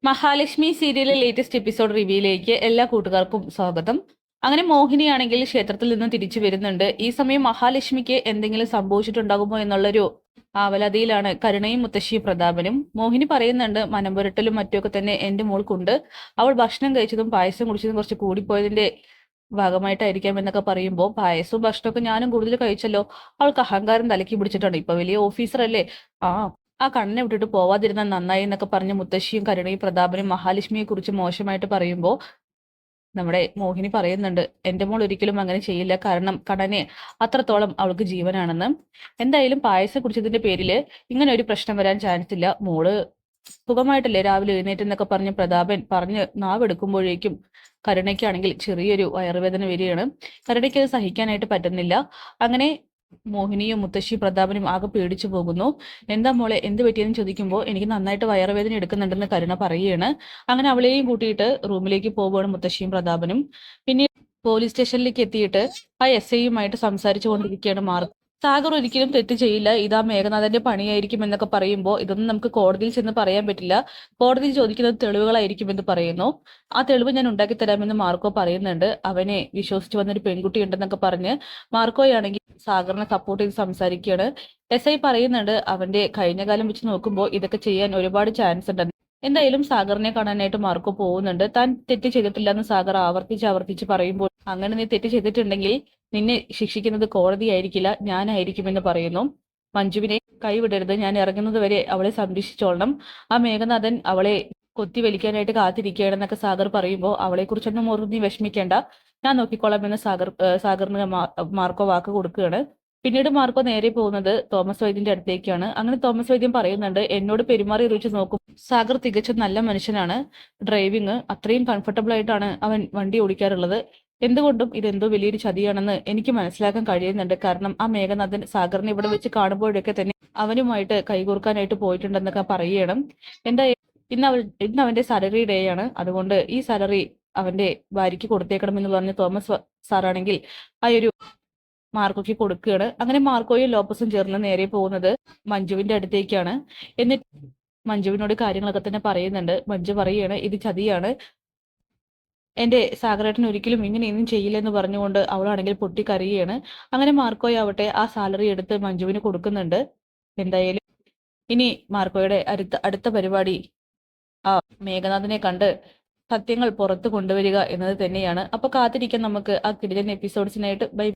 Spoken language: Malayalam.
മഹാലക്ഷ്മി സീരിയലിലെ ലേറ്റസ്റ്റ് എപ്പിസോഡ് റിവ്യൂയിലേക്ക് എല്ലാ കൂട്ടുകാർക്കും സ്വാഗതം. അങ്ങനെ മോഹിനിയാണെങ്കിൽ ക്ഷേത്രത്തിൽ നിന്ന് തിരിച്ചു വരുന്നുണ്ട്. ഈ സമയം മഹാലക്ഷ്മിക്ക് എന്തെങ്കിലും സംഭവിച്ചിട്ടുണ്ടാകുമോ എന്നുള്ളൊരു ആവലാതിയിലാണ് കരുണയും മുത്തശ്ശിയും പ്രതാപനും. മോഹിനി പറയുന്നുണ്ട്, മനംപുരട്ടലും മറ്റുമൊക്കെ തന്നെ എന്റെ മോൾക്കുണ്ട്. അവൾ ഭക്ഷണം കഴിച്ചതും പായസം കുടിച്ചതും കുറച്ച് കൂടിപ്പോയതിന്റെ ഭാഗമായിട്ടായിരിക്കാം എന്നൊക്കെ പറയുമ്പോൾ, പായസവും ഭക്ഷണമൊക്കെ ഞാനും കൂടുതൽ കഴിച്ചല്ലോ. അവൾക്ക് അഹങ്കാരം തലക്കി പിടിച്ചിട്ടുണ്ട്. ഇപ്പൊ വലിയ ഓഫീസർ അല്ലേ. ആ ആ കണ്ണനെ വിട്ടിട്ട് പോവാതിരുന്ന നന്നായി എന്നൊക്കെ പറഞ്ഞ് മുത്തശ്ശിയും കരുണയും പ്രതാപനും മഹാലക്ഷ്മിയെ കുറിച്ച് മോശമായിട്ട് പറയുമ്പോൾ, നമ്മുടെ മോഹിനി പറയുന്നുണ്ട്, എന്റെ മോൾ ഒരിക്കലും അങ്ങനെ ചെയ്യില്ല. കാരണം കണ്ണനെ അത്രത്തോളം അവൾക്ക് ജീവനാണെന്ന്. എന്തായാലും പായസം കുടിച്ചതിന്റെ പേരിൽ ഇങ്ങനെ ഒരു പ്രശ്നം വരാൻ ചാൻസ് ഇല്ല. മോള് സുഖമായിട്ടല്ലേ രാവിലെ എഴുന്നേറ്റെന്നൊക്കെ പറഞ്ഞ് പ്രതാപൻ പറഞ്ഞ് നാവെടുക്കുമ്പോഴേക്കും കരുണയ്ക്കാണെങ്കിൽ ചെറിയൊരു വയറുവേദന വരികയാണ്. കരുണയ്ക്ക് അത് സഹിക്കാനായിട്ട് പറ്റുന്നില്ല. അങ്ങനെ മോഹിനിയും മുത്തശ്ശി പ്രതാപനും ആകെ പേടിച്ചു പോകുന്നു. എന്താ മോളെ, എന്ത് പറ്റിയെന്ന് ചോദിക്കുമ്പോൾ, എനിക്ക് നന്നായിട്ട് വയറുവേദന എടുക്കുന്നുണ്ടെന്ന് കരുണ പറയുകയാണ്. അങ്ങനെ അവളെയും കൂട്ടിയിട്ട് റൂമിലേക്ക് പോവുകയാണ് മുത്തശ്ശിയും പ്രതാപനും. പിന്നീട് പോലീസ് സ്റ്റേഷനിലേക്ക് എത്തിയിട്ട് ആ എസ് ഐയുമായിട്ട് സംസാരിച്ചു കൊണ്ടിരിക്കുകയാണ് മാർക്ക്. സാഗർ ഒരിക്കലും തെറ്റ് ചെയ്യില്ല, ഇതാ മേഘനാഥന്റെ പണിയായിരിക്കും എന്നൊക്കെ പറയുമ്പോൾ, ഇതൊന്നും നമുക്ക് കോടതിയിൽ ചെന്ന് പറയാൻ പറ്റില്ല. കോടതിയിൽ ചോദിക്കുന്നത് തെളിവുകളായിരിക്കും എന്ന് പറയുന്നു. ആ തെളിവ് ഞാൻ ഉണ്ടാക്കി തരാമെന്ന് മാർക്കോ പറയുന്നുണ്ട്. അവനെ വിശ്വസിച്ച് വന്നൊരു പെൺകുട്ടി ഉണ്ടെന്നൊക്കെ പറഞ്ഞ് മാർക്കോയാണെങ്കിൽ സാഗറിനെ സപ്പോർട്ട് ചെയ്ത് സംസാരിക്കുകയാണ്. എസ് ഐ പറയുന്നുണ്ട്, അവന്റെ കഴിഞ്ഞ കാലം വെച്ച് നോക്കുമ്പോൾ ഇതൊക്കെ ചെയ്യാൻ ഒരുപാട് ചാൻസ് ഉണ്ടെന്ന്. എന്തായാലും സാഗറിനെ കാണാനായിട്ട് മാർക്കോ പോകുന്നുണ്ട്. താൻ തെറ്റ് ചെയ്തിട്ടില്ല എന്ന് സാഗർ ആവർത്തിച്ച് ആവർത്തിച്ച് പറയുമ്പോൾ, അങ്ങനെ നീ തെറ്റ് ചെയ്തിട്ടുണ്ടെങ്കിൽ നിന്നെ ശിക്ഷിക്കുന്നത് കോടതിയായിരിക്കില്ല, ഞാനായിരിക്കുമെന്ന് പറയുന്നു. മഞ്ജുവിനെ കൈവിടരുത്, ഞാൻ ഇറങ്ങുന്നത് വരെ അവളെ സംരക്ഷിച്ചോളണം. ആ മേഘനാഥൻ അവളെ കൊത്തി വലിക്കാനായിട്ട് കാത്തിരിക്കുകയാണെന്നൊക്കെ സാഗർ പറയുമ്പോൾ, അവളെ കുറിച്ചൊന്നും ഓർത്ത് നീ വിഷമിക്കേണ്ട, ഞാൻ നോക്കിക്കോളാം എന്ന് സാഗറിന് മാർക്കോ വാക്ക് കൊടുക്കുകയാണ്. പിന്നീട് മാർക്കോ നേരെ പോകുന്നത് തോമസ് വൈദ്യന്റെ അടുത്തേക്കാണ്. അങ്ങനെ തോമസ് വൈദ്യൻ പറയുന്നുണ്ട്, എന്നോട് പെരുമാറി വെച്ച് നോക്കും സാഗർ തികച്ചും നല്ല മനുഷ്യനാണ്. ഡ്രൈവിംഗ് അത്രയും കംഫർട്ടബിൾ ആയിട്ടാണ് അവൻ വണ്ടി ഓടിക്കാറുള്ളത്. എന്തുകൊണ്ടും ഇതെന്തോ വലിയൊരു ചതിയാണെന്ന് എനിക്ക് മനസ്സിലാക്കാൻ കഴിയുന്നുണ്ട്. കാരണം ആ മേഘനാഥൻ സാഗറിനെ ഇവിടെ വെച്ച് കാണുമ്പോഴൊക്കെ തന്നെ അവനുമായിട്ട് കൈകോർക്കാനായിട്ട് പോയിട്ടുണ്ടെന്നൊക്കെ പറയുകയാണ്. എന്താ ഇന്ന് അവന്റെ സാലറി ഡേ ആണ്, അതുകൊണ്ട് ഈ സാലറി അവന്റെ ഭാര്യയ്ക്ക് കൊടുത്തേക്കണം എന്ന് പറഞ്ഞ് തോമസ് സാറാണെങ്കിൽ ആ ഒരു മാർക്കോയ്ക്ക് കൊടുക്കുകയാണ്. അങ്ങനെ മാർക്കോയും ലോപ്പസും ചേർന്ന് നേരെ പോകുന്നത് മഞ്ജുവിന്റെ അടുത്തേക്കാണ്. എന്നിട്ട് മഞ്ജുവിനോട് കാര്യങ്ങളൊക്കെ തന്നെ പറയുന്നുണ്ട്. മഞ്ജു പറയുകയാണ്, ഇത് ചതിയാണ്, എന്റെ സാഗരേട്ടൻ ഒരിക്കലും ഇങ്ങനെയൊന്നും ചെയ്യില്ലെന്ന് പറഞ്ഞുകൊണ്ട് അവളാണെങ്കിൽ പൊട്ടിക്കരയുകയാണ്. അങ്ങനെ മാർക്കോയാവട്ടെ ആ സാലറി എടുത്ത് മഞ്ജുവിന് കൊടുക്കുന്നുണ്ട്. എന്തായാലും ഇനി മാർക്കോയുടെ അടുത്ത അടുത്ത പരിപാടി ആ മേഘനാഥനെ കണ്ട് സത്യങ്ങൾ പുറത്തു കൊണ്ടുവരിക എന്നത് തന്നെയാണ്. അപ്പൊ കാത്തിരിക്കാൻ നമുക്ക് ആ കിടിലൻ എപ്പിസോഡ്സിനായിട്ട്. ബൈ.